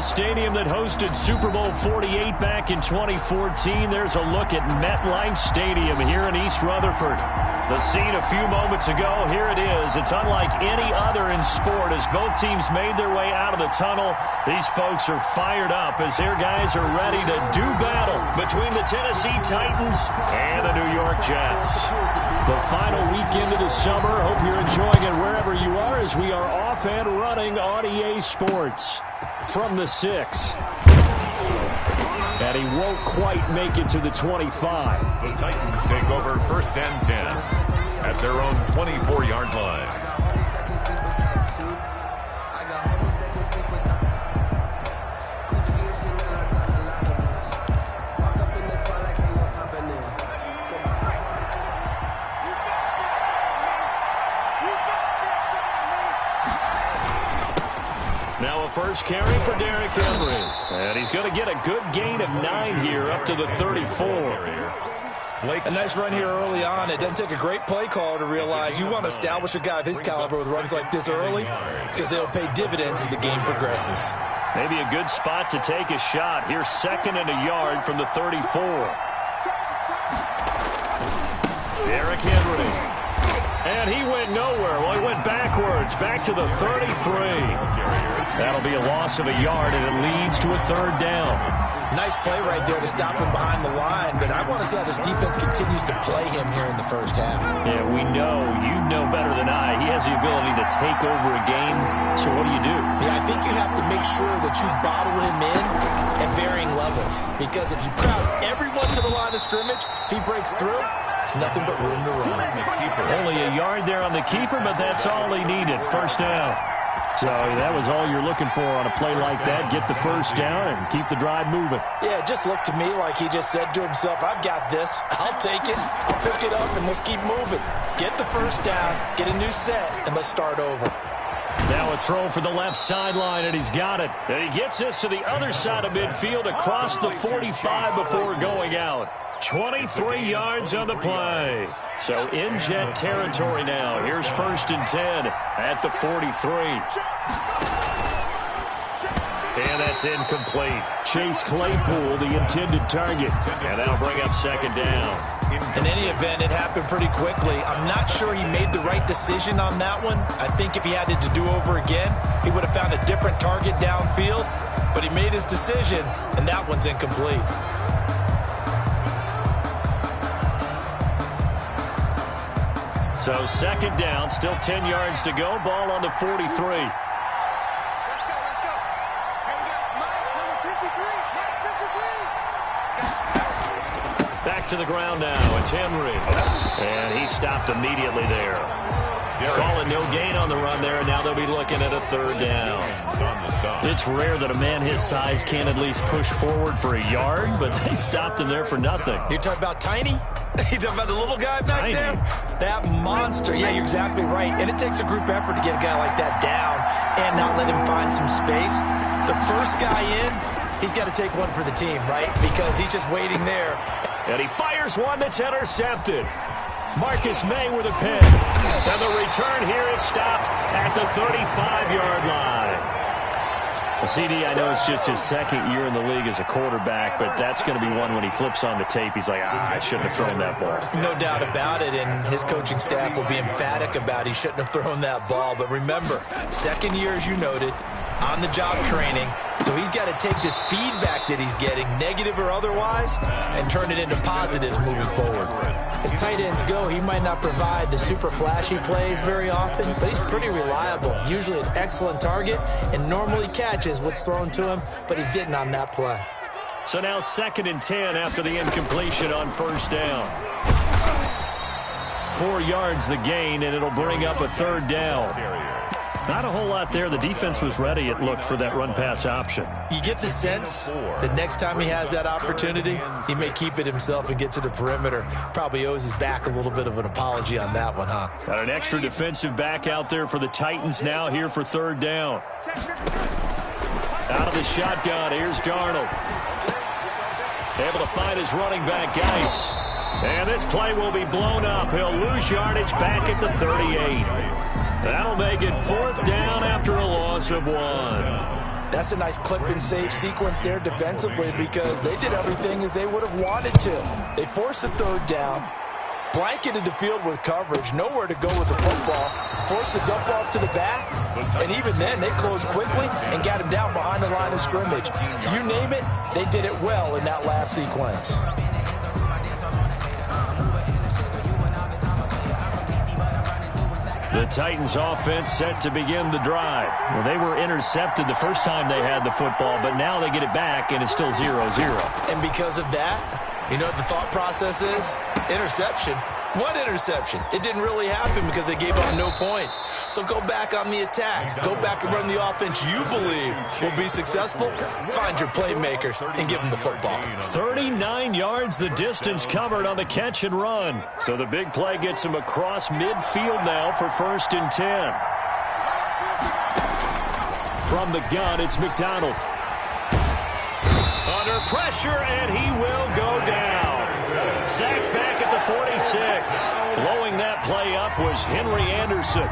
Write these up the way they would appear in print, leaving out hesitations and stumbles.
the stadium that hosted Super Bowl 48 back in 2014. There's a look at MetLife Stadium here in East Rutherford. The scene a few moments ago, here it is. It's unlike any other in sport as both teams made their way out of the tunnel. These folks are fired up as their guys are ready to do battle between the Tennessee Titans and the New York Jets. The final weekend of the summer. Hope you're enjoying it wherever you are as we are off and running on EA Sports from the 6. And he won't quite make it to the 25. The Titans take over 1st and 10 at their own 24-yard line. Now a first carry for Derrick Henry. And he's going to get a good gain of 9 here up to the 34. A nice run here early on. It doesn't take a great play call to realize you want to establish a guy of his caliber with runs like this early because they'll pay dividends as the game progresses. Maybe a good spot to take a shot. Here's 2nd and a yard from the 34. Derrick Henry. And he went nowhere. Well, he went backwards, back to the 33. That'll be a loss of a yard, and it leads to a 3rd down. Nice play right there to stop him behind the line, but I want to see how this defense continues to play him here in the first half. Yeah, we know, you know better than I, he has the ability to take over a game, so what do you do? Yeah, I think you have to make sure that you bottle him in at varying levels, because if you crowd everyone to the line of scrimmage, if he breaks through, there's nothing but room to run. Only a yard there on the keeper, but that's all he needed. 1st down. So that was all you're looking for on a play like that. Get the 1st down and keep the drive moving. Yeah, it just looked to me like he just said to himself, I've got this. I'll take it. I'll pick it up, and let's keep moving. Get the 1st down, get a new set, and let's start over. Now a throw for the left sideline, and he's got it. And he gets this to the other side of midfield across the 45 before going out. 23 yards on the play. So in Jet territory now. Here's 1st and 10 at the 43. And that's incomplete. Chase Claypool, the intended target. And that'll bring up 2nd down. In any event, it happened pretty quickly. I'm not sure he made the right decision on that one. I think if he had it to do over again, he would have found a different target downfield. But he made his decision, and that one's incomplete. So 2nd down, still 10 yards to go. Ball on the 43. Back to the ground now. It's Henry. And he stopped immediately there. Calling no gain on the run there, and now they'll be looking at a 3rd down. It's rare that a man his size can at least push forward for a yard, but they stopped him there for nothing. You're talking about Tiny? You talking about the little guy back Tiny. there? That monster. Yeah, you're exactly right. And it takes a group effort to get a guy like that down and not let him find some space. The first guy in, he's got to take one for the team, right? Because he's just waiting there. And he fires one that's intercepted. Marcus May with a pick. And the return here is stopped at the 35-yard line. CD, I know it's just his 2nd year in the league as a quarterback, but that's going to be one when he flips on the tape. He's like, I shouldn't have thrown that ball. No doubt about it, and his coaching staff will be emphatic about he shouldn't have thrown that ball. But remember, 2nd year, as you noted, on-the-job training. So he's got to take this feedback that he's getting, negative or otherwise, and turn it into positives moving forward. As tight ends go, he might not provide the super flashy plays very often, but he's pretty reliable, usually an excellent target, and normally catches what's thrown to him, but he didn't on that play. So now 2nd and 10 after the incompletion on 1st down. 4 yards the gain, and it'll bring up a 3rd down. Not a whole lot there. The defense was ready, it looked, for that run-pass option. You get the sense that next time he has that opportunity, he may keep it himself and get to the perimeter. Probably owes his back a little bit of an apology on that one, huh? Got an extra defensive back out there for the Titans now here for 3rd down. Out of the shotgun, here's Darnold. Able to find his running back, Geis. And this play will be blown up. He'll lose yardage back at the 38. That'll make it 4th down after a loss of 1. That's a nice clip and save sequence there defensively because they did everything as they would have wanted to. They forced a third down, blanketed the field with coverage, nowhere to go with the football, forced the dump off to the back, and even then they closed quickly and got him down behind the line of scrimmage. You name it, they did it well in that last sequence. The Titans offense set to begin the drive. Well, they were intercepted the first time they had the football, but now they get it back, and it's still 0-0. And because of that, you know what the thought process is? Interception. What interception? It didn't really happen because they gave up no points. So go back on the attack. Go back and run the offense you believe will be successful. Find your playmakers and give them the football. 39 yards the distance covered on the catch and run. So the big play gets him across midfield now for 1st and 10. From the gun, it's McDonald. Under pressure, and he will go down. Sacked back at the 46. Blowing that play up was Henry Anderson.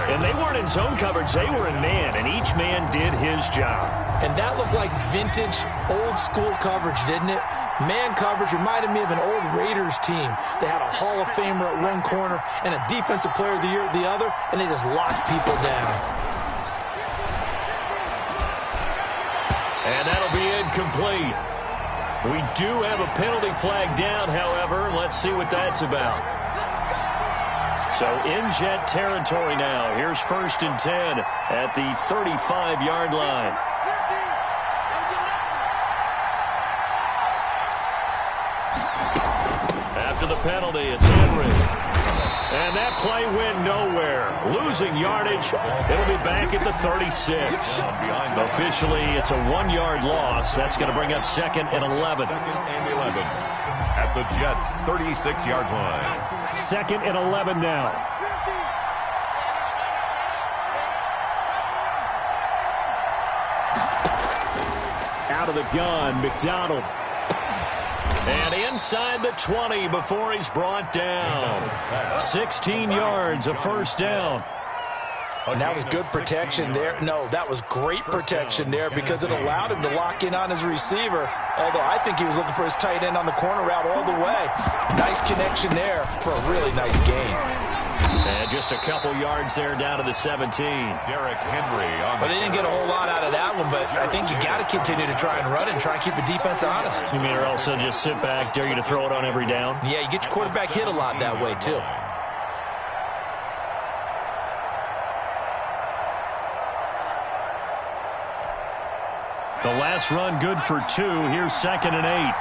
And they weren't in zone coverage. They were in man, and each man did his job. And that looked like vintage, old-school coverage, didn't it? Man coverage reminded me of an old Raiders team. They had a Hall of Famer at one corner and a Defensive Player of the Year at the other, and they just locked people down. And that'll be incomplete. We do have a penalty flag down, however. Let's see what that's about. So in Jet territory now. Here's 1st and 10 at the 35-yard line. After the penalty, it's Henry. And that play went nowhere. Losing yardage. It'll be back at the 36. Officially, it's a 1-yard loss. That's going to bring up 2nd and 11. 2nd and 11 at the Jets' 36-yard line. 2nd and 11 now. Out of the gun, McDonald. And inside the 20 before he's brought down. 16 yards, a 1st down. And that was good protection there. No, that was great protection there because it allowed him to lock in on his receiver. Although I think he was looking for his tight end on the corner route all the way. Nice connection there for a really nice game. And just a couple yards there down to the 17. Derrick Henry. Well, they didn't get a whole lot out of that one, but I think you got to continue to try and run and try and keep the defense honest. You mean or else they'll just sit back, dare you to throw it on every down? Yeah, you get your quarterback hit a lot that way, too. The last run good for 2. Here's 2nd and 8.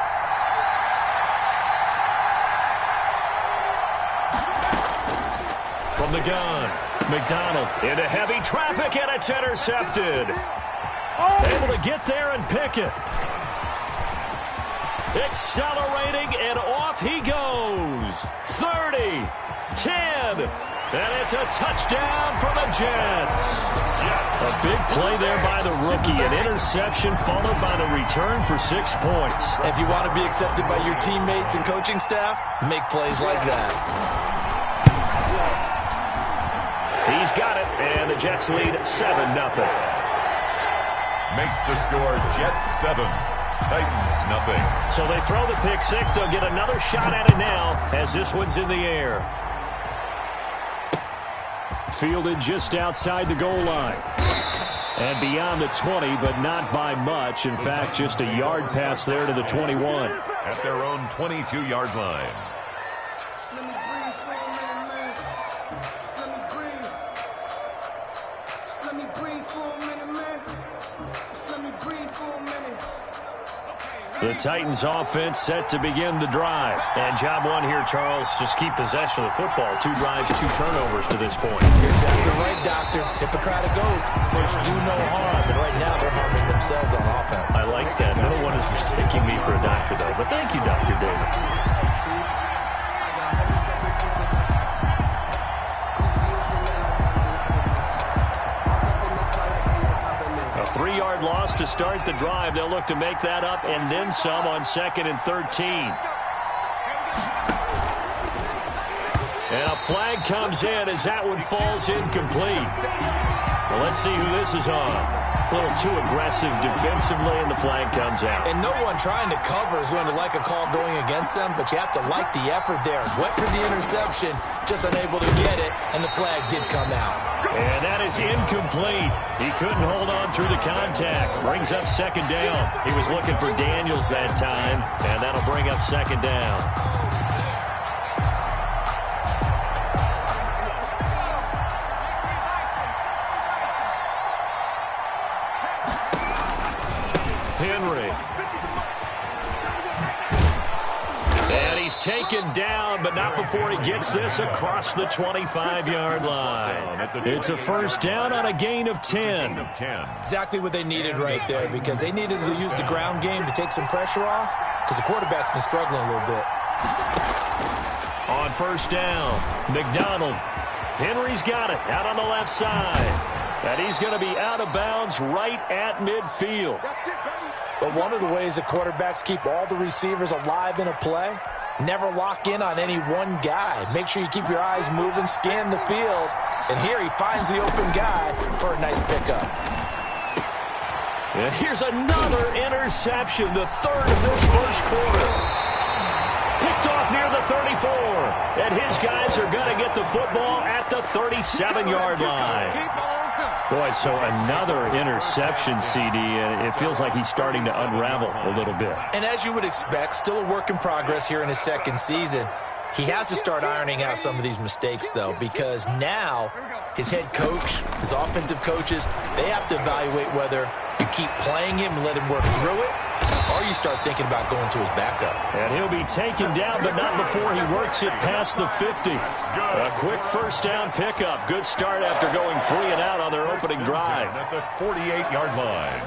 From the gun, McDonald into heavy traffic, and it's intercepted. Able to get there and pick it. Accelerating, and off he goes. 30, 10, and it's a touchdown for the Jets. A big play there by the rookie. An interception followed by the return for 6 points. If you want to be accepted by your teammates and coaching staff, make plays like that. He's got it, and the Jets lead 7-0. Makes the score Jets 7, Titans nothing. So they throw the pick 6. They'll get another shot at it now as this one's in the air. Fielded just outside the goal line. And beyond the 20, but not by much. In fact, just a yard pass there to the 21. At their own 22-yard line. The Titans offense set to begin the drive. And job one here, Charles, just keep possession of the football. 2 drives, 2 turnovers to this point. You're exactly right, Doctor. Hippocratic oath. First, do no harm. And right now, they're harming themselves on offense. I like that. No one is mistaking me for a doctor, though. But thank you, Dr. Davis. A 3-yard loss to start the drive. They'll look to make that up and then some on 2nd and 13. And a flag comes in as that one falls incomplete. Well, let's see who this is on. A little too aggressive defensively, and the flag comes out. And no one trying to cover is going to like a call going against them, but you have to like the effort there. Went for the interception, just unable to get it, and the flag did come out. And that is incomplete. He couldn't hold on through the contact. Brings up second down. He was looking for Daniels that time, and that'll bring up second down. Henry. And he's taken down, but not before he gets this across the 25-yard line. It's a first down on a gain of 10. Exactly what they needed right there, because they needed to use the ground game to take some pressure off, because the quarterback's been struggling a little bit. On first down, McDonald. Henry's got it out on the left side. And he's going to be out of bounds right at midfield. But one of the ways that quarterbacks keep all the receivers alive in a play, never lock in on any one guy. Make sure you keep your eyes moving, scan the field. And here he finds the open guy for a nice pickup. And here's another interception, the third of this first quarter. Picked off near the 34. And his guys are going to get the football at the 37-yard line. Boy, so another interception, CD, and it feels like he's starting to unravel a little bit. And as you would expect, still a work in progress here in his second season. He has to start ironing out some of these mistakes, though, because now his head coach, his offensive coaches, they have to evaluate whether you keep playing him and let him work through it, or you start thinking about going to his backup. And he'll be taken down, but not before he works it past the 50. A quick first down pickup. Good start after going 3 and out on their opening drive. At the 48-yard line.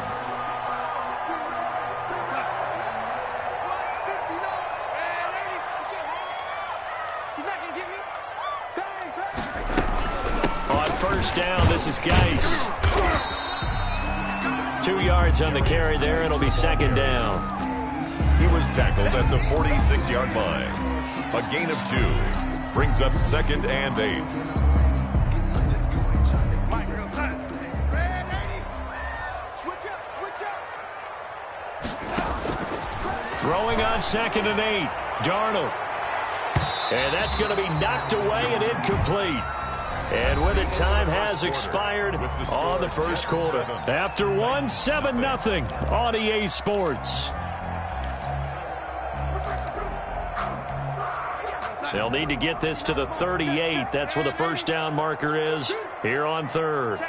On first down, this is Geis. 2 yards on the carry there. It'll be second down. He was tackled at the 46-yard line. A gain of 2. Brings up second and 8. Throwing on second and 8. Darnold. And that's going to be knocked away and incomplete. And with it, time has expired on the first quarter. After 1, 7-0 on EA Sports. They'll need to get this to the 38. That's where the first down marker is here on third.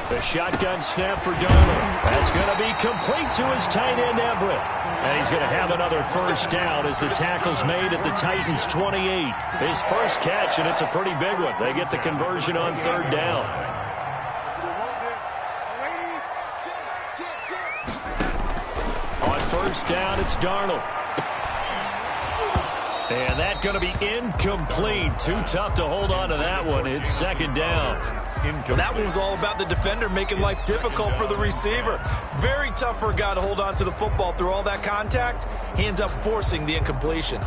The shotgun snap for Darnold. That's going to be complete to his tight end, Everett. And he's going to have another first down as the tackle's made at the Titans' 28. His first catch, and it's a pretty big one. They get the conversion on third down. On first down, it's Darnold. And that's going to be incomplete. Too tough to hold on to that one. It's second down. Well, that one was all about the defender making life difficult for the receiver. Very tough for a guy to hold on to the football through all that contact. He ends up forcing the incompletion.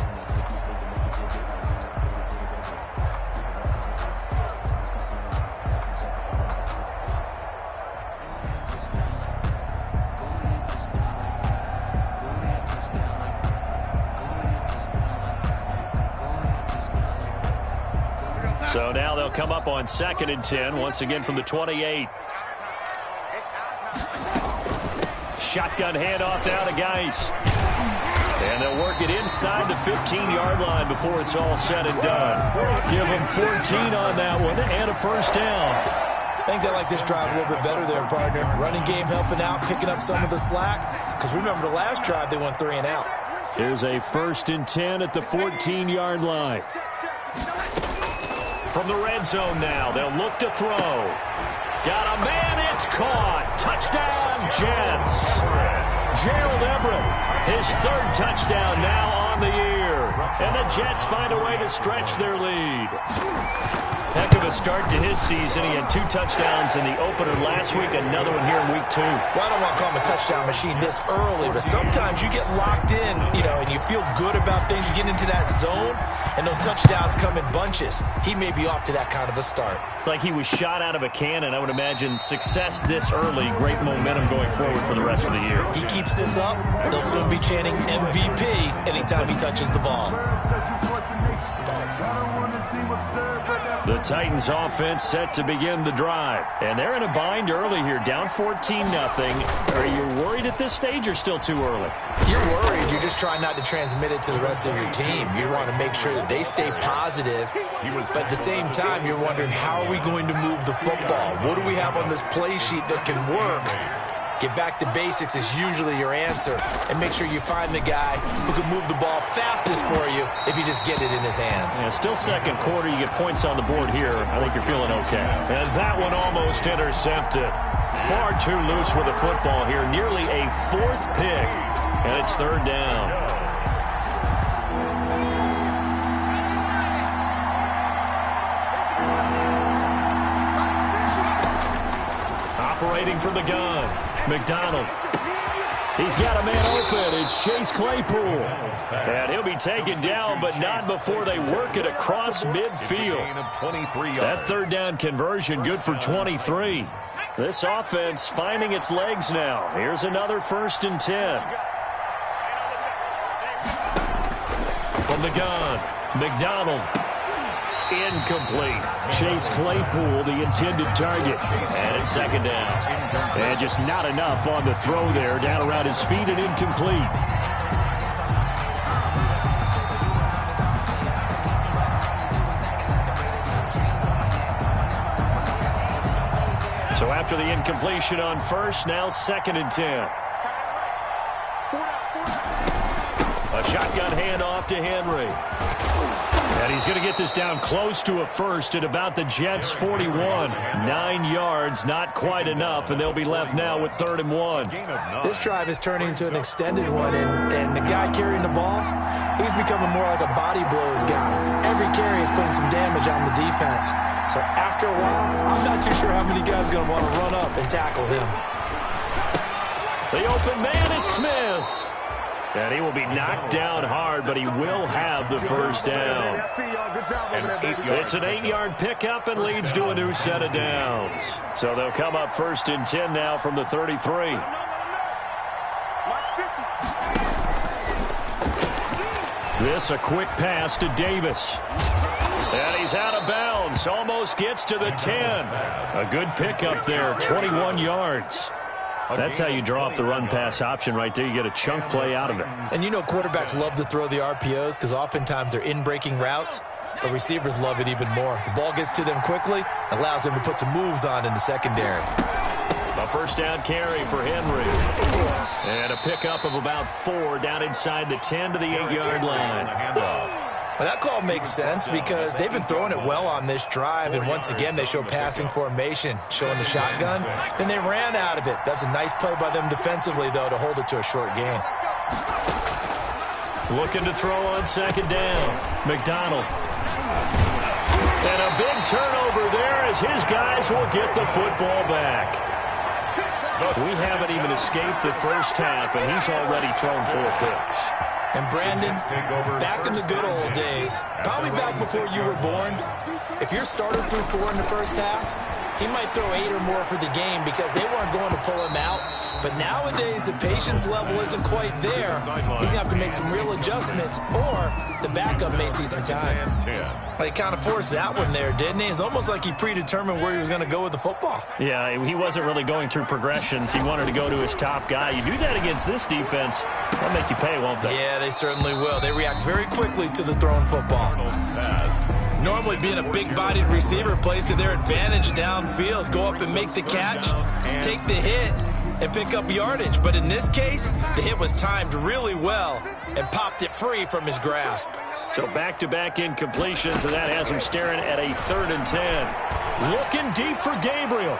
So now they'll come up on second and 10, once again from the 28. Shotgun handoff now to Geis. And they'll work it inside the 15-yard line before it's all said and done. Give them 14 on that one and a first down. I think they like this drive a little bit better there, partner. Running game helping out, picking up some of the slack. Because remember, the last drive they went 3 and out. Here's a first and 10 at the 14-yard line. From the red zone now, they'll look to throw. Got a man, it's caught. Touchdown, Jets. Gerald Everett, his third touchdown now on the year. And the Jets find a way to stretch their lead. Heck of a start to his season. He had 2 touchdowns in the opener last week, another one here in week 2. Well, I don't want to call him a touchdown machine this early, but sometimes you get locked in, and you feel good about things. You get into that zone, and those touchdowns come in bunches. He may be off to that kind of a start. It's like he was shot out of a cannon. I would imagine success this early, great momentum going forward for the rest of the year. He keeps this up, they'll soon be chanting MVP anytime he touches the ball. The Titans offense set to begin the drive. And they're in a bind early here, down 14-0. Are you worried at this stage or still too early? You're worried. You're just trying not to transmit it to the rest of your team. You want to make sure that they stay positive. But at the same time, you're wondering, how are we going to move the football? What do we have on this play sheet that can work? Get back to basics is usually your answer. And make sure you find the guy who can move the ball fastest for you if you just get it in his hands. Yeah, still second quarter. You get points on the board here. I think you're feeling okay. And that one almost intercepted. Far too loose with the football here. Nearly a fourth pick. And it's third down. Operating from the gun, McDonald. He's got a man open. It's Chase Claypool. And he'll be taken down, but not before they work it across midfield. That third down conversion good for 23. This offense finding its legs now. Here's another 1st and 10. From the gun, McDonald. Incomplete. Chase Claypool, the intended target. And it's second down. And just not enough on the throw there. Down around his feet and incomplete. So after the incompletion on first, now 2nd and 10. A shotgun handoff to Henry. And he's going to get this down close to a first at about the Jets' 41. 9 yards, not quite enough, and they'll be left now with 3rd and 1. This drive is turning into an extended one, and the guy carrying the ball, he's becoming more like a body blows guy. Every carry is putting some damage on the defense. So after a while, I'm not too sure how many guys are going to want to run up and tackle him. The open man is Smith. And he will be knocked down hard, but he will have the first down. It's an 8-yard pickup and leads to a new set of downs. So they'll come up 1st and 10 now from the 33. This a quick pass to Davis. And he's out of bounds. Almost gets to the 10. A good pickup there, 21 yards. That's how you draw up the run-pass option right there. You get a chunk play out of it. And you know quarterbacks love to throw the RPOs because oftentimes they're in-breaking routes. But receivers love it even more. The ball gets to them quickly, allows them to put some moves on in the secondary. A first down carry for Henry. And a pickup of about 4 down inside the 10 to the 8-yard line. Well, that call makes sense because they've been throwing it well on this drive, and once again they show passing formation, showing the shotgun. Then they ran out of it. That's a nice play by them defensively, though, to hold it to a short gain. Looking to throw on 2nd down. McDonald. And a big turnover there as his guys will get the football back. We haven't even escaped the first half, and he's already thrown 4 picks. And Brandon, back in the good old days, probably back before you were born, if your starter threw 4 in the first half, he might throw 8 or more for the game because they weren't going to pull him out. But nowadays, the patience level isn't quite there. He's going to have to make some real adjustments, or the backup may see some time. But he kind of forced that one there, didn't he? It's almost like he predetermined where he was going to go with the football. Yeah, he wasn't really going through progressions. He wanted to go to his top guy. You do that against this defense, they'll make you pay, won't they? Yeah, they certainly will. They react very quickly to the thrown football. Normally being a big-bodied receiver plays to their advantage downfield. Go up and make the catch, take the hit, and pick up yardage. But in this case, the hit was timed really well and popped it free from his grasp. So back-to-back incompletions, and that has him staring at a 3rd and 10. Looking deep for Gabriel.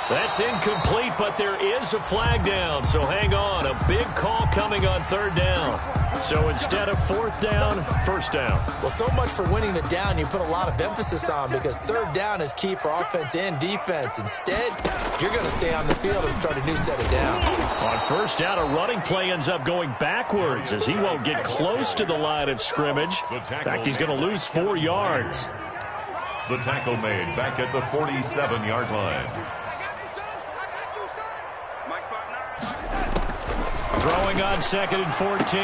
That's incomplete, but there is a flag down, so hang on. A big call coming on third down. So instead of fourth down, first down. Well, so much for winning the down you put a lot of emphasis on, because third down is key for offense and defense. Instead, you're going to stay on the field and start a new set of downs. On first down, a running play ends up going backwards as he won't get close to the line of scrimmage. In fact, he's going to lose 4 yards. The tackle made back at the 47-yard line. Throwing on 2nd and 14.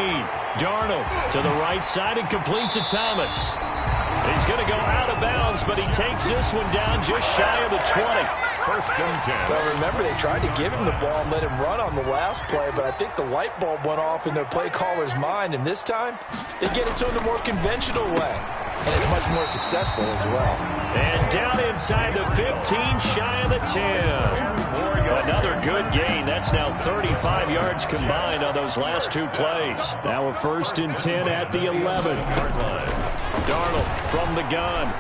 Darnold to the right side and complete to Thomas. He's going to go out of bounds, but he takes this one down just shy of the 20. First and 10. Well, remember, they tried to give him the ball and let him run on the last play, but I think the light bulb went off in their play caller's mind, and this time they get it to him the more conventional way. And it's much more successful as well. And down inside the 15, shy of the 10. Another good gain. That's now 35 yards combined on those last 2 plays. Now a 1st and 10 at the 11-yard line. Darnold from the gun.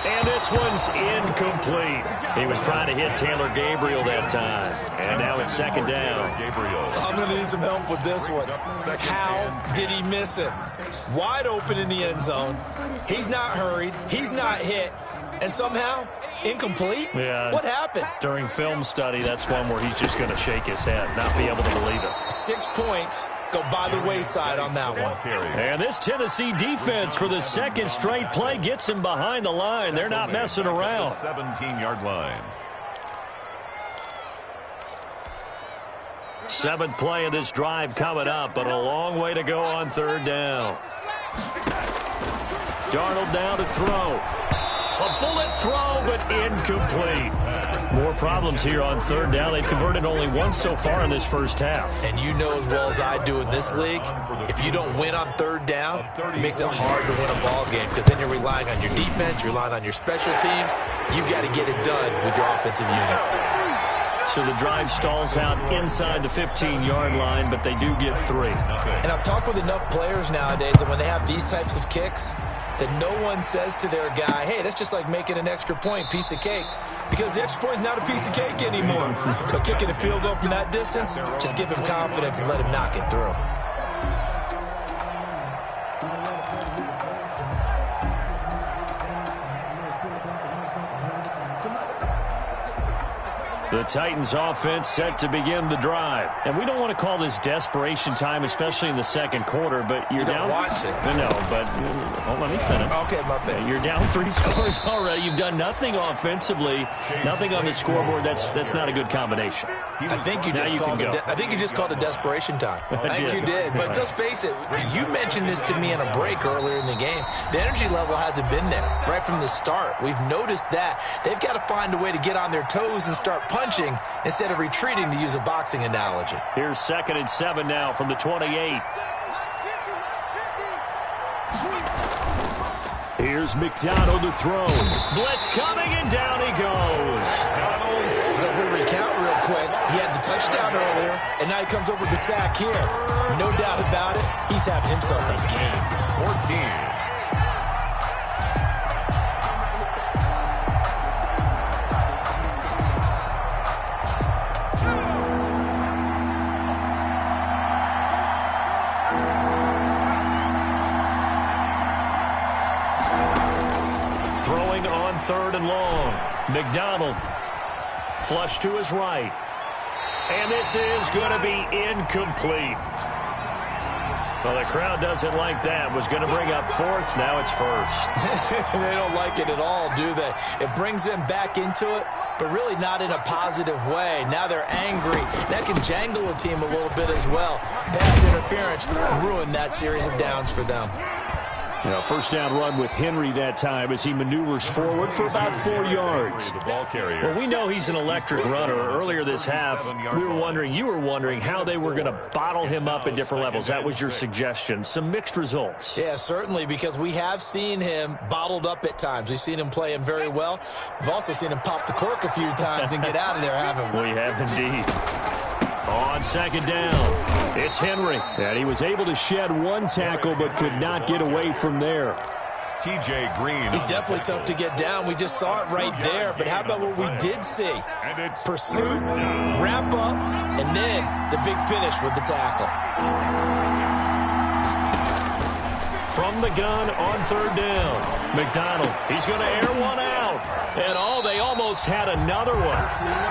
And this one's incomplete. He was trying to hit Taylor Gabriel that time. And now it's 2nd down. I'm going to need some help with this one. How did he miss him? Wide open in the end zone. He's not hurried. He's not hit. And somehow, incomplete? Yeah. What happened? During film study, that's one where he's just going to shake his head, not be able to believe it. 6 points go by the wayside on that one. And this Tennessee defense for the 2nd straight play gets him behind the line. They're not messing around. 17-yard line. 7th play of this drive coming up, but a long way to go on 3rd down. Darnold now to throw. A bullet throw, but incomplete. More problems here on 3rd down. They've converted only once so far in this first half. And you know as well as I do in this league, if you don't win on 3rd down, it makes it hard to win a ball game, because then you're relying on your defense, you're relying on your special teams. You've got to get it done with your offensive unit. So the drive stalls out inside the 15-yard line, but they do get 3. And I've talked with enough players nowadays that when they have these types of kicks, that no one says to their guy, hey, that's just like making an extra point, piece of cake. Because the extra point is not a piece of cake anymore. But kicking a field goal from that distance, just give him confidence and let him knock it through. The Titans offense set to begin the drive. And we don't want to call this desperation time, especially in the 2nd quarter, but you're down. You don't want to. No, but let me finish. Okay, my bad. You're down 3 scores already. You've done nothing offensively, nothing on the scoreboard. That's not a good combination. I think you just called it desperation time. I think you did. But let's face it, you mentioned this to me in a break earlier in the game. The energy level hasn't been there right from the start. We've noticed that. They've got to find a way to get on their toes and start punching instead of retreating, to use a boxing analogy. Here's 2nd and 7 now from the 28. Here's McDonald to throw. Blitz coming, and down he goes. So if we recount real quick, he had the touchdown earlier, and now he comes up with the sack here. No doubt about it, he's having himself a game. 14. Throwing on 3rd and long. McDonald. Flush to his right. And this is going to be incomplete. Well, the crowd doesn't like that. Was going to bring up 4th. Now it's 1st. They don't like it at all, do they? It brings them back into it, but really not in a positive way. Now they're angry. That can jangle a team a little bit as well. Pass interference ruined that series of downs for them. First down run with Henry that time as he maneuvers forward for about 4 yards. Well, we know he's an electric runner. Earlier this half, you were wondering how they were going to bottle him up at different levels. That was your suggestion. Some mixed results. Yeah, certainly, because we have seen him bottled up at times. We've seen him play him very well. We've also seen him pop the cork a few times and get out of there, haven't we? We have indeed. On 2nd down, it's Henry. And he was able to shed 1 tackle but could not get away from there. TJ Green. He's definitely tough to get down. We just saw it right there. But how about what we did see? Pursuit, wrap up, and then the big finish with the tackle. From the gun on third down. McDonald, he's going to air one out. And they almost had another one.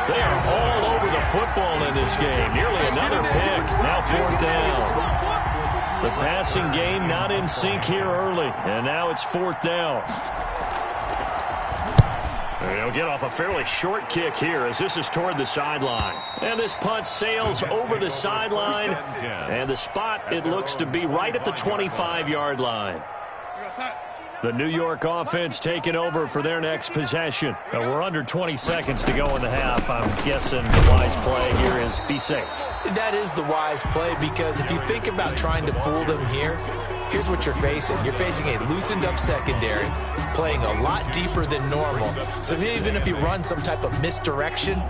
They are all over the football in this game. Nearly another pick. Now fourth down. The passing game not in sync here early. And now it's fourth down. They'll get off a fairly short kick here as this is toward the sideline. And this punt sails over the sideline. And the spot, it looks to be right at the 25-yard line. The New York offense taking over for their next possession. But we're under 20 seconds to go in the half. I'm guessing the wise play here is be safe. That is the wise play, because if you think about trying to fool them here, here's what you're facing. You're facing a loosened up secondary, playing a lot deeper than normal. So even if you run some type of misdirection,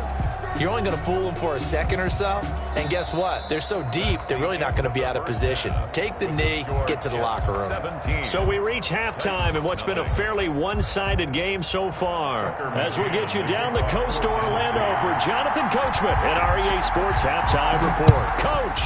you're only going to fool them for a second or so. And guess what? They're so deep, they're really not going to be out of position. Take the knee, get to the locker room. So we reach halftime in what's been a fairly one-sided game so far. As we'll get you down the coast to Orlando for Jonathan Coachman at our EA Sports Halftime Report. Coach!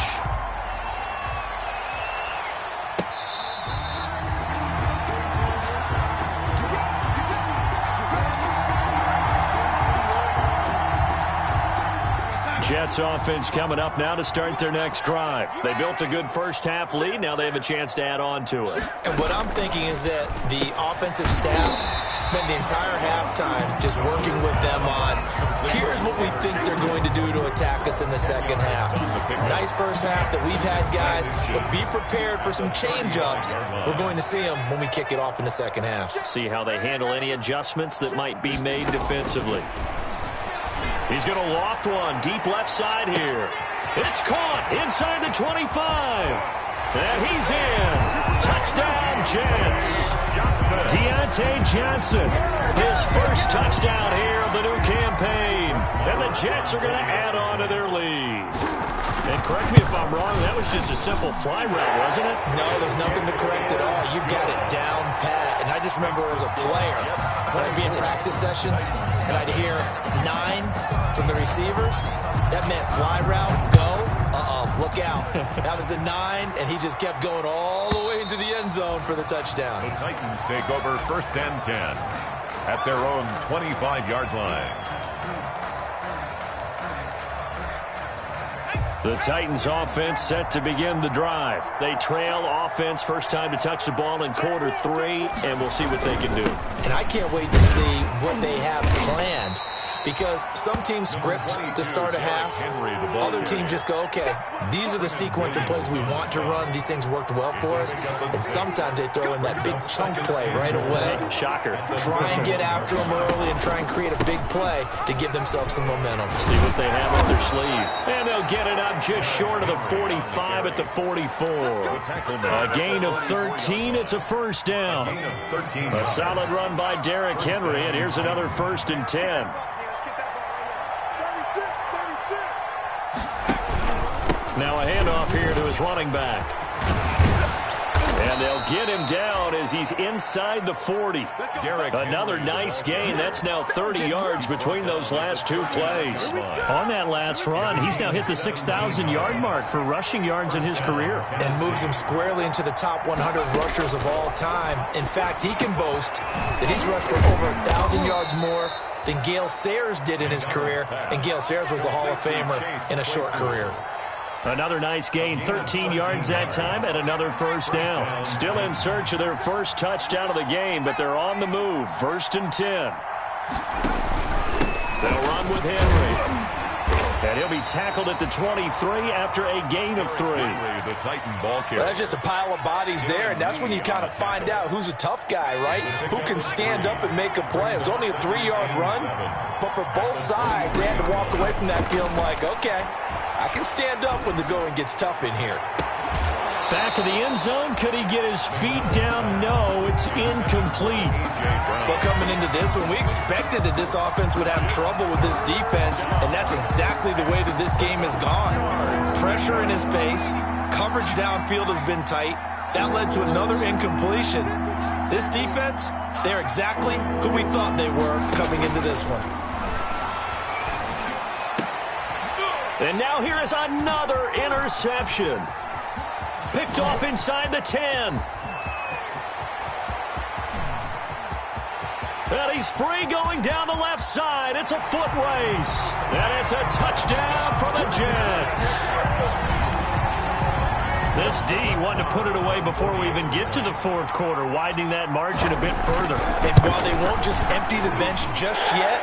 Jets offense coming up now to start their next drive. They built a good first-half lead. Now they have a chance to add on to it. And what I'm thinking is that the offensive staff spent the entire halftime just working with them on, here's what we think they're going to do to attack us in the second half. Nice first half that we've had, guys, but be prepared for some change-ups. We're going to see them when we kick it off in the second half. See how they handle any adjustments that might be made defensively. He's going to loft one deep left side here. It's caught inside the 25. And he's in. Touchdown, Jets. Deontay Johnson, his first touchdown here of the new campaign. And the Jets are going to add on to their lead. And correct me if I'm wrong, that was just a simple fly route, wasn't it? No, there's nothing to correct at all. You've got it down pat. And I just remember as a player, when I'd be in practice sessions and I'd hear 9 from the receivers, that meant fly route, go, look out. That was the 9, and he just kept going all the way into the end zone for the touchdown. The Titans take over first and 10 at their own 25-yard line. The Titans offense set to begin the drive. They trail offense, first time to touch the ball in quarter 3, and we'll see what they can do. And I can't wait to see what they have planned, because some teams script to start a half. Other teams just go, okay, these are the sequence of plays we want to run. These things worked well for us. And sometimes they throw in that big chunk play right away. Shocker. Try and get after them early and try and create a big play to give themselves some momentum. See what they have up their sleeve. And they'll get it up just short of the 45 at the 44. A gain of 13. It's a first down. A solid run by Derrick Henry, and here's another first and 10. Now a handoff here to his running back. And they'll get him down as he's inside the 40. Another nice gain. That's now 30 yards between those last 2 plays. On that last run, he's now hit the 6,000-yard mark for rushing yards in his career. And moves him squarely into the top 100 rushers of all time. In fact, he can boast that he's rushed for over 1,000 yards more than Gale Sayers did in his career. And Gale Sayers was a Hall of Famer in a short career. Another nice gain, 13 yards that time, and another first down. Still in search of their first touchdown of the game, but they're on the move. First and 10. They'll run with Henry. And he'll be tackled at the 23 after a gain of 3. The Titan ball carrier. Well, that's just a pile of bodies there, and that's when you kind of find out who's a tough guy, right? Who can stand up and make a play. It was only a 3-yard run, but for both sides, they had to walk away from that feeling like, okay, I can stand up when the going gets tough in here. Back of the end zone. Could he get his feet down? No, it's incomplete. Well, coming into this one, we expected that this offense would have trouble with this defense, and that's exactly the way that this game has gone. Pressure in his face. Coverage downfield has been tight. That led to another incompletion. This defense, they're exactly who we thought they were coming into this one. And now here is another interception. Picked off inside the 10. And he's free going down the left side. It's a foot race. And it's a touchdown for the Jets. This D wanted to put it away before we even get to the fourth quarter, widening that margin a bit further. And while they won't just empty the bench just yet,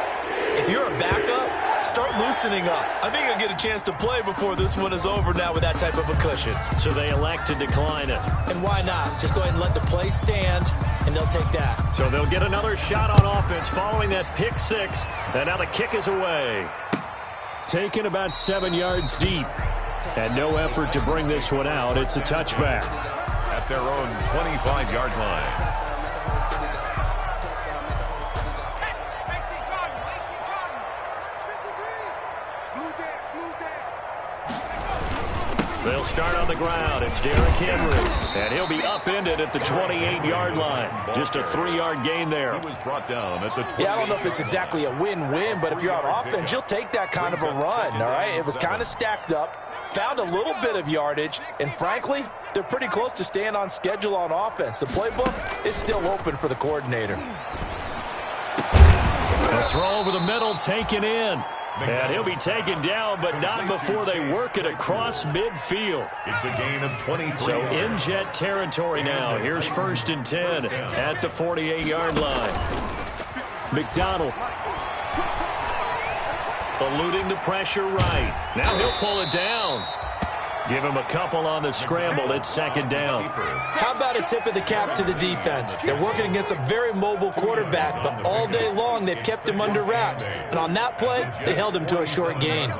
if you're a backup, start loosening up. I think you'll get a chance to play before this one is over now with that type of a cushion. So they elect to decline it. And why not? Just go ahead and let the play stand, and they'll take that. So they'll get another shot on offense following that pick six. And now the kick is away. Taken about 7 yards deep. And no effort to bring this one out. It's a touchback. At their own 25-yard line. They'll start on the ground. It's Derrick Henry. And he'll be upended at the 28-yard line. Just a 3-yard gain there. He was brought down at the 28. Yeah, I don't know if it's exactly a win-win, but if you're on offense, you'll take that kind of a run, all right? It was kind of stacked up, found a little bit of yardage, and frankly, they're pretty close to staying on schedule on offense. The playbook is still open for the coordinator. A throw over the middle, taken in. And he'll be taken down, but not before they work it across midfield. It's a gain of 23. So in Jet territory now. Here's 1st and 10 at the 48-yard line. McDonald eluding the pressure right. Now he'll pull it down. Give him a couple on the scramble. It's 2nd down. How about a tip of the cap to the defense? They're working against a very mobile quarterback, but all day long they've kept him under wraps. And on that play, they held him to a short gain.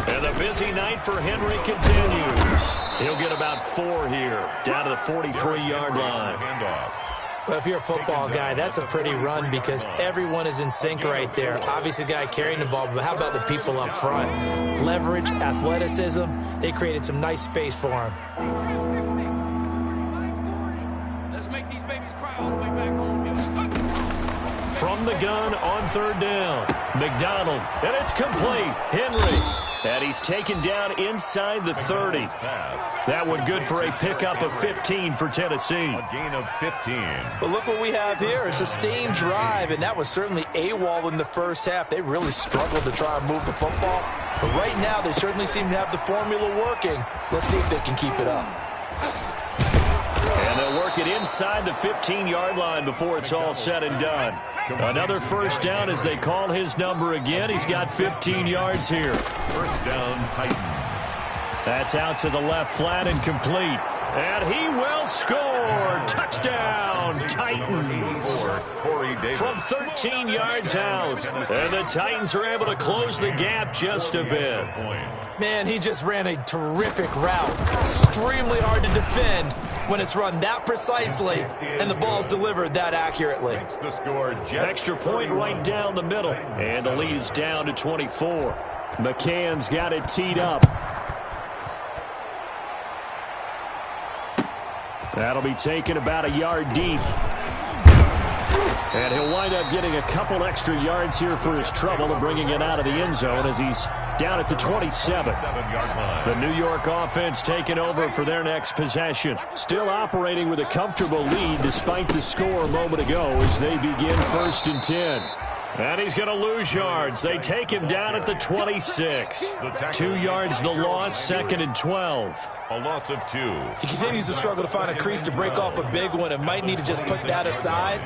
And the busy night for Henry continues. He'll get about 4 here, down to the 43-yard line. Well, if you're a football guy, that's a pretty run because everyone is in sync right there. Obviously, the guy carrying the ball, but how about the people up front? Leverage, athleticism, they created some nice space for him. Let's make these babies cry all the way back home. From the gun on 3rd down, McDonald, and it's complete. Henry, and he's taken down inside the 30. That one good for a pickup of 15 for Tennessee. A gain of 15. But look what we have here, a sustained drive, and that was certainly AWOL in the first half. They really struggled to try and move the football. But right now, they certainly seem to have the formula working. Let's see if they can keep it up. And they'll work it inside the 15-yard line before it's all said and done. Another 1st down as they call his number again. He's got 15 yards here. 1st down, Titans. That's out to the left flat and complete. And he will score. Touchdown, Titans. From 13 yards out. And the Titans are able to close the gap just a bit. Man, he just ran a terrific route. Extremely hard to defend when it's run that precisely and the ball's delivered that accurately. The score, extra point right down the middle. And the lead is down to 24. McCann's got it teed up. That'll be taken about a yard deep. And he'll wind up getting a couple extra yards here for his trouble and bringing it out of the end zone as he's down at the 27. The New York offense taking over for their next possession. Still operating with a comfortable lead despite the score a moment ago as they begin 1st and 10. And he's going to lose yards. They take him down at the 26. 2 yards the loss, 2nd and 12. A loss of 2. He continues to struggle to find a crease to break off a big one and might need to just put that aside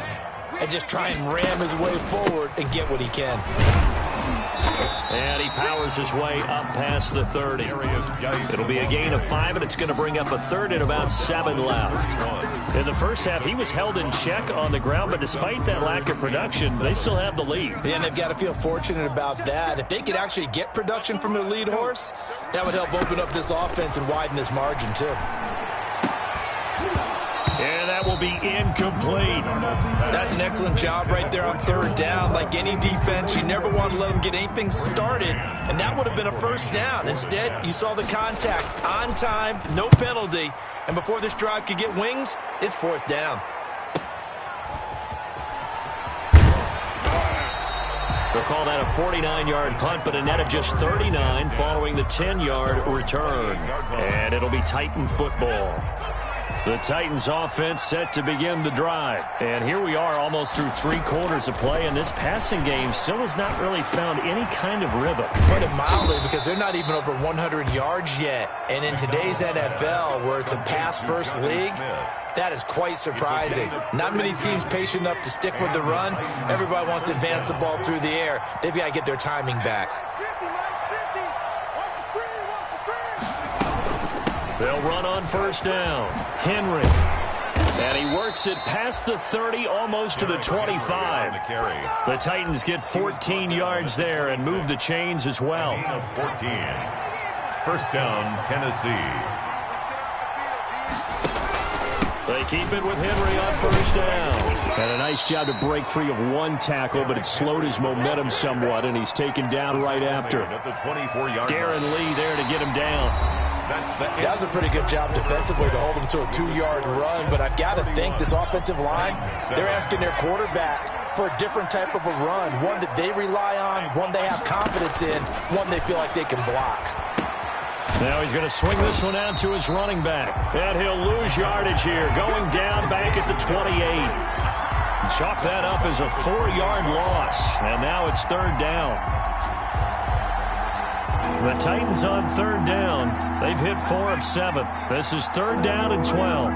and just try and ram his way forward and get what he can. And he powers his way up past the 30. It'll be a gain of 5, and it's going to bring up a 3rd and about 7 left. In the first half, he was held in check on the ground, but despite that lack of production, they still have the lead. Yeah, and they've got to feel fortunate about that. If they could actually get production from their lead horse, that would help open up this offense and widen this margin, too. And that that will be incomplete. That's an excellent job right there on third down. Like any defense, you never want to let them get anything started, and that would have been a first down. Instead, you saw the contact on time, no penalty, and before this drive could get wings, it's fourth down. They'll call that a 49-yard punt, but a net of just 39 following the 10-yard return. And it'll be Titan football. The Titans offense set to begin the drive. And here we are almost through 3 quarters of play, and this passing game still has not really found any kind of rhythm. Put it mildly, because they're not even over 100 yards yet. And in today's NFL, where it's a pass-first league, that is quite surprising. Not many teams patient enough to stick with the run. Everybody wants to advance the ball through the air. They've got to get their timing back. They'll run on first down. Henry. And he works it past the 30, almost to the 25. The Titans get 14 yards there and move the chains as well. 14. First down, Tennessee. They keep it with Henry on first down. And a nice job to break free of one tackle, but it slowed his momentum somewhat, and he's taken down right after. Darren Lee there to get him down. That was a pretty good job defensively to hold him to a 2-yard run, but I've got to think this offensive line, they're asking their quarterback for a different type of a run, one that they rely on, one they have confidence in, one they feel like they can block. Now he's going to swing this one out to his running back, and he'll lose yardage here, going down back at the 28. Chalk that up as a 4-yard loss, and now it's third down. The Titans on third down. They've hit 4 of 7. This is third down and 12.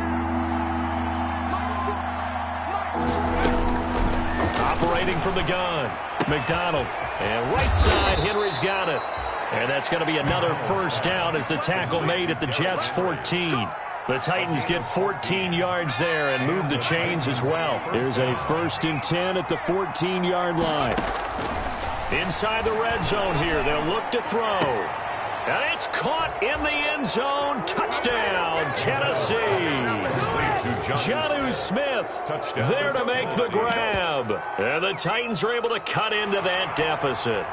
Operating from the gun, McDonald. And right side, Henry's got it. And that's going to be another first down as the tackle made at the Jets' 14. The Titans get 14 yards there and move the chains as well. Here's a 1st and 10 at the 14-yard line. Inside the red zone here, they'll look to throw. And it's caught in the end zone. Touchdown, Tennessee. Jonnu Smith there to make the grab. And the Titans are able to cut into that deficit.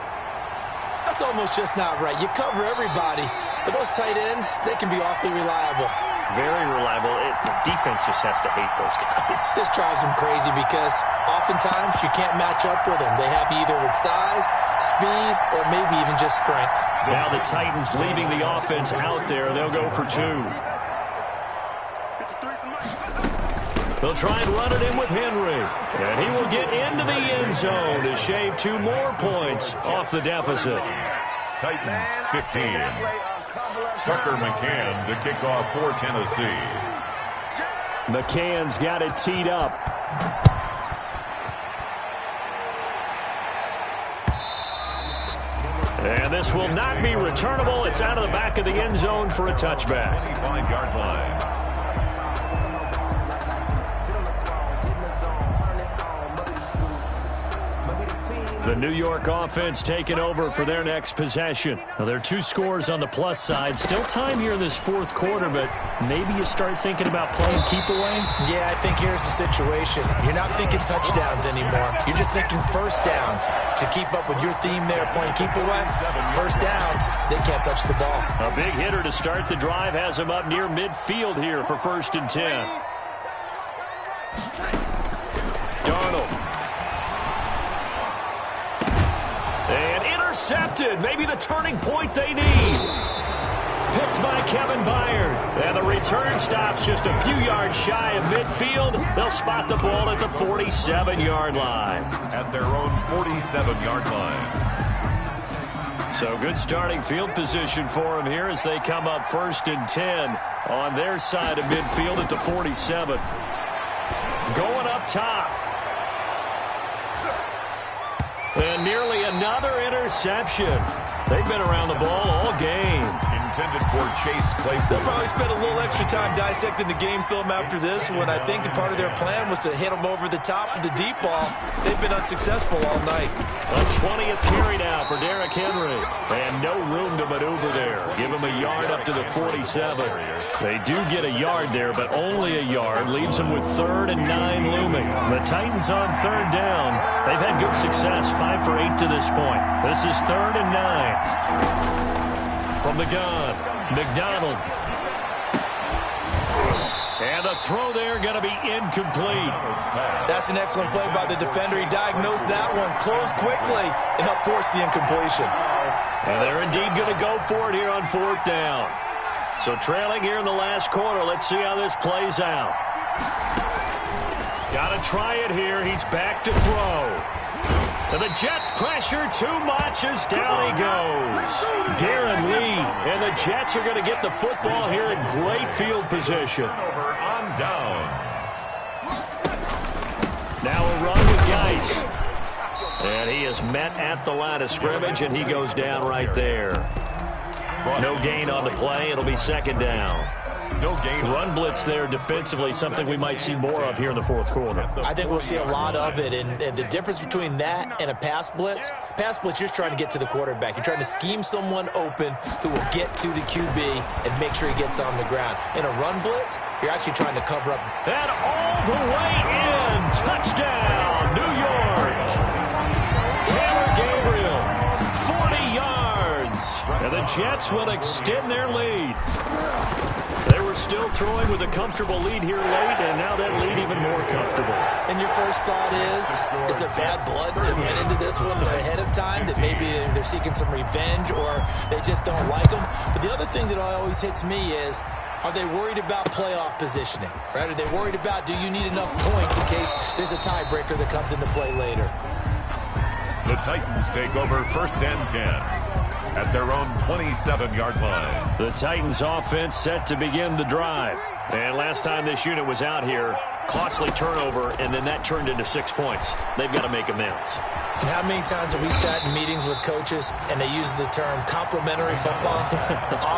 That's almost just not right. You cover everybody, but those tight ends, they can be awfully reliable. Very reliable. The defense just has to hate those guys. This drives them crazy because oftentimes you can't match up with them. They have either with size, speed, or maybe even just strength. Now the Titans leaving the offense out there. They'll go for 2. They'll try and run it in with Henry. And he will get into the end zone to shave 2 more points off the deficit. Titans 15. Tucker McCann to kick off for Tennessee. McCann's got it teed up. And this will not be returnable. It's out of the back of the end zone for a touchback. 25-yard line. The New York offense taking over for their next possession. Now, there are 2 scores on the plus side. Still time here in this 4th quarter, but maybe you start thinking about playing keep away? Yeah, I think here's the situation. You're not thinking touchdowns anymore. You're just thinking first downs. To keep up with your theme there, playing keep away, first downs, they can't touch the ball. A big hitter to start the drive has him up near midfield here for 1st and 10. Darnold. And intercepted. Maybe the turning point they need. Picked by Kevin Byard. And the return stops just a few yards shy of midfield. They'll spot the ball at the 47-yard line. At their own 47-yard line. So good starting field position for them here as they come up 1st and 10 on their side of midfield at the 47. Going up top. And nearly another interception. They've been around the ball all game. Intended for Chase Claypool. They'll probably spend a little extra time dissecting the game film after this one. I think part of their plan was to hit them over the top of the deep ball. They've been unsuccessful all night. A 20th carry now for Derrick Henry. And no room to maneuver there. Give him a yard up to the 47. They do get a yard there, but only a yard. Leaves them with 3rd and 9 looming. The Titans on 3rd down. They've had good success, 5 for 8 to this point. This is 3rd and 9. From the gun, McDonald. And the throw there going to be incomplete. That's an excellent play by the defender. He diagnosed that one, closed quickly, and helped force the incompletion. And they're indeed going to go for it here on 4th down. So trailing here in the last quarter. Let's see how this plays out. Got to try it here. He's back to throw. And the Jets pressure too much as down he goes. Darren Lee, and the Jets are going to get the football here in great field position. Over on downs. Now a run with Geis. And he is met at the line of scrimmage, and he goes down right there. No gain on the play. It'll be 2nd down. No gain. Run blitz there defensively, something we might see more of here in the 4th quarter. I think we'll see a lot of it, and the difference between that and a pass blitz, you're just trying to get to the quarterback. You're trying to scheme someone open who will get to the QB and make sure he gets on the ground. In a run blitz, you're actually trying to cover up. And all the way in. Touchdown, New York. Taylor Gabriel, 40 yards. And the Jets will extend their lead. They were still throwing with a comfortable lead here late, and now that lead even more comfortable. And your first thought is there bad blood that went into this one ahead of time, that maybe they're seeking some revenge or they just don't like them? But the other thing that always hits me is, are they worried about playoff positioning? Right? Are they worried about, do you need enough points in case there's a tiebreaker that comes into play later? The Titans take over 1st and 10. At their own 27-yard line. The Titans offense set to begin the drive. And last time this unit was out here, costly turnover, and then that turned into 6 points. They've got to make amends. And how many times have we sat in meetings with coaches and they use the term complementary football?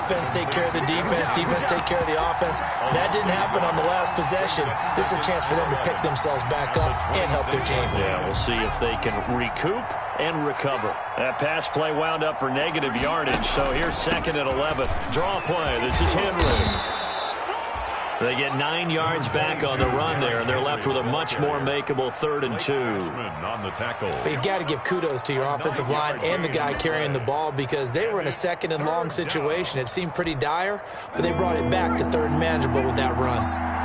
Offense take care of the defense, defense take care of the offense. That didn't happen on the last possession. This is a chance for them to pick themselves back up and help their team. Yeah, we'll see if they can recoup and recover. That pass play wound up for negative yardage, so here's 2nd and 11. Draw play. This is Henry. They get 9 yards back on the run there, and they're left with a much more makeable 3rd and 2. On the tackle. But you got to give kudos to your offensive line and the guy carrying the ball, because they were in a 2nd and long situation. It seemed pretty dire, but they brought it back to 3rd and manageable with that run.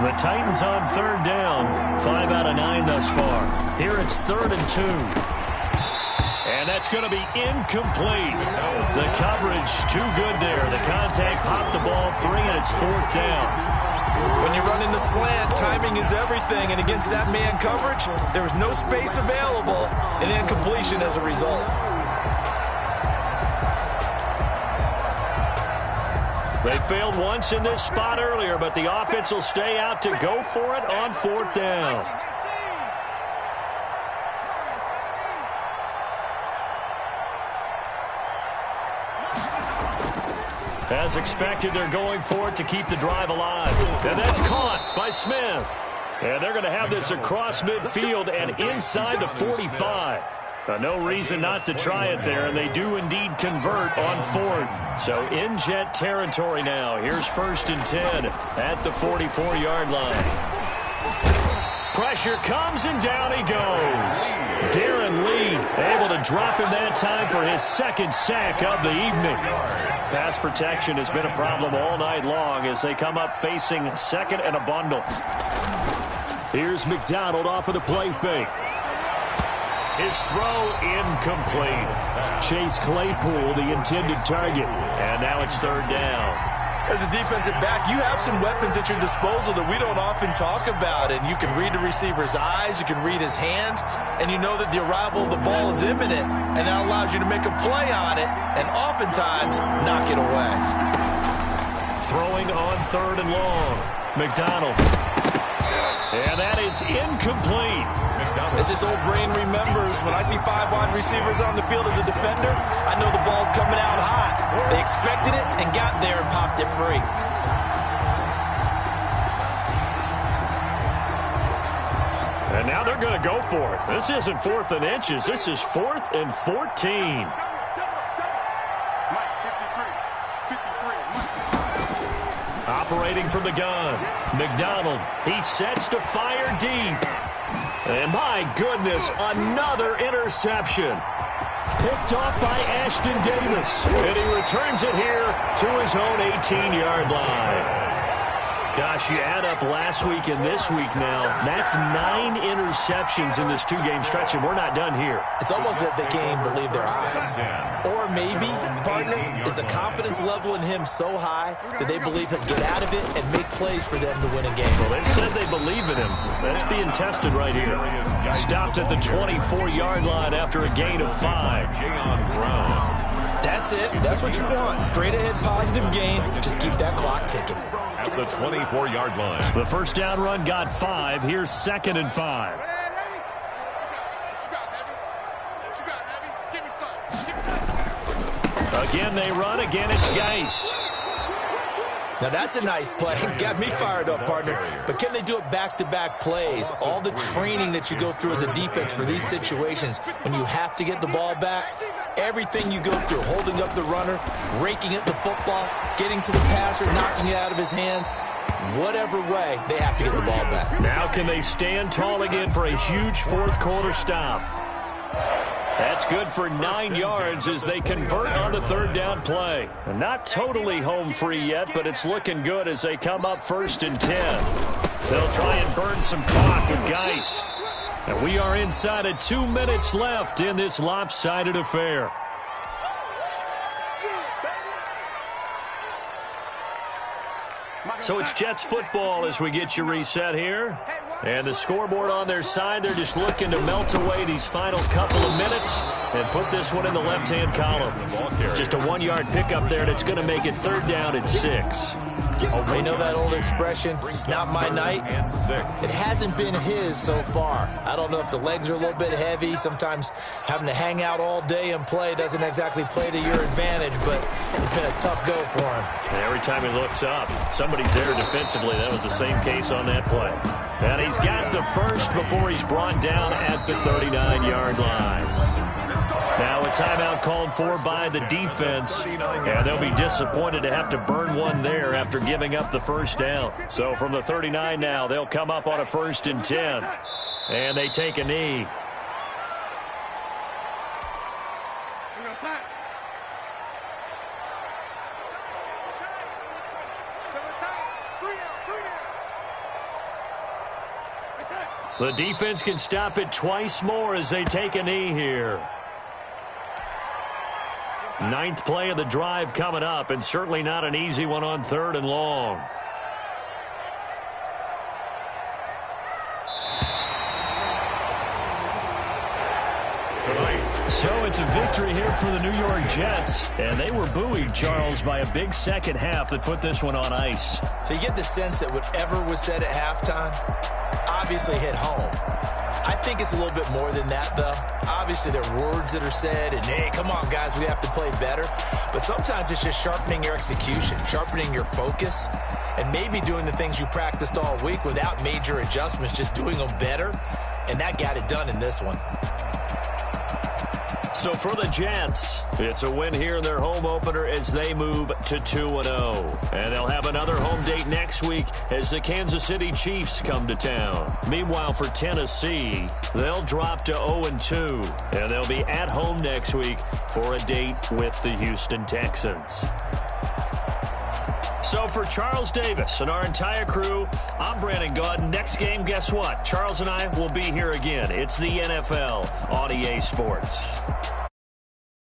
The Titans on 3rd down. 5 out of 9 thus far. Here it's 3rd and 2. And that's going to be incomplete. The coverage too good there. The contact popped the ball free, and it's 4th down. When you're running the slant, timing is everything, and against that man coverage, there was no space available, and incompletion as a result. They failed once in this spot earlier, but the offense will stay out to go for it on 4th down. As expected, they're going for it to keep the drive alive. And that's caught by Smith. And they're going to have this across midfield and inside the 45. No reason not to try it there, and they do indeed convert on 4th. So in Jet territory now. Here's 1st and 10 at the 44-yard line. Pressure comes, and down he goes. Darren Lee able to drop him that time for his 2nd sack of the evening. Pass protection has been a problem all night long as they come up facing 2nd and a bundle. Here's McDonald off of the play fake. His throw incomplete. Chase Claypool, the intended target. And now it's 3rd down. As a defensive back, you have some weapons at your disposal that we don't often talk about. And you can read the receiver's eyes, you can read his hands, and you know that the arrival of the ball is imminent. And that allows you to make a play on it and oftentimes knock it away. Throwing on 3rd and long. McDonald. And that is incomplete. As this old brain remembers, when I see 5 wide receivers on the field as a defender, I know the ball's coming out They expected it and got there and popped it free. And now they're going to go for it. This isn't 4th and inches. This is 4th and 14. Operating from the gun, McDonald. He sets to fire deep. And my goodness, another interception. Picked off by Ashton Davis. And he returns it here to his own 18-yard line. Gosh, you add up last week and this week now, that's 9 interceptions in this 2-game stretch, and we're not done here. It's almost as if they can't even believe their eyes. Or maybe, partner, is the confidence level in him so high that they believe he'll get out of it and make plays for them to win a game. Well, they've said they believe in him. That's being tested right here. Stopped at the 24-yard line after a gain of 5. That's it. That's what you want. Straight ahead positive gain. Just keep that clock ticking. At the 24-yard line. The first down run got 5. Here's 2nd and 5. Again they run. Again it's Geis. Now that's a nice play. Got me fired up, partner. But can they do it back-to-back plays? All the training that you go through as a defense for these situations, when you have to get the ball back, everything you go through, holding up the runner, raking at the football, getting to the passer, knocking it out of his hands, whatever way, they have to get the ball back. Now can they stand tall again for a huge 4th quarter stop? That's good for 9 yards as they convert on the 3rd down play. And not totally home free yet, but it's looking good as they come up 1st and 10. They'll try and burn some clock with Geis. And we are inside of 2 minutes left in this lopsided affair. So it's Jets football as we get you reset here. And the scoreboard on their side, they're just looking to melt away these final couple of minutes and put this one in the left-hand column. Just a 1-yard pickup there, and it's going to make it 3rd down and 6. Oh, we know that old expression, it's not my night. It hasn't been his so far. I don't know if the legs are a little bit heavy. Sometimes having to hang out all day and play doesn't exactly play to your advantage, but it's been a tough go for him. And every time he looks up, somebody's there defensively. That was the same case on that play. And he's got the first before he's brought down at the 39-yard line. Now a timeout called for by the defense, and they'll be disappointed to have to burn one there after giving up the first down. So from the 39 now, they'll come up on a 1st and 10, and they take a knee. The defense can stop it twice more as they take a knee here. 9th play of the drive coming up, and certainly not an easy one on 3rd and long. So it's a victory here for the New York Jets, and they were buoyed, Charles, by a big second half that put this one on ice. So you get the sense that whatever was said at halftime obviously hit home. I think it's a little bit more than that, though. Obviously, there are words that are said, and, hey, come on, guys, we have to play better. But sometimes it's just sharpening your execution, sharpening your focus, and maybe doing the things you practiced all week without major adjustments, just doing them better. And that got it done in this one. So for the Jets, it's a win here in their home opener as they move to 2-0. And they'll have another home date next week as the Kansas City Chiefs come to town. Meanwhile, for Tennessee, they'll drop to 0-2. And they'll be at home next week for a date with the Houston Texans. So for Charles Davis and our entire crew, I'm Brandon Gaudin. Next game, guess what? Charles and I will be here again. It's the NFL on EA Sports.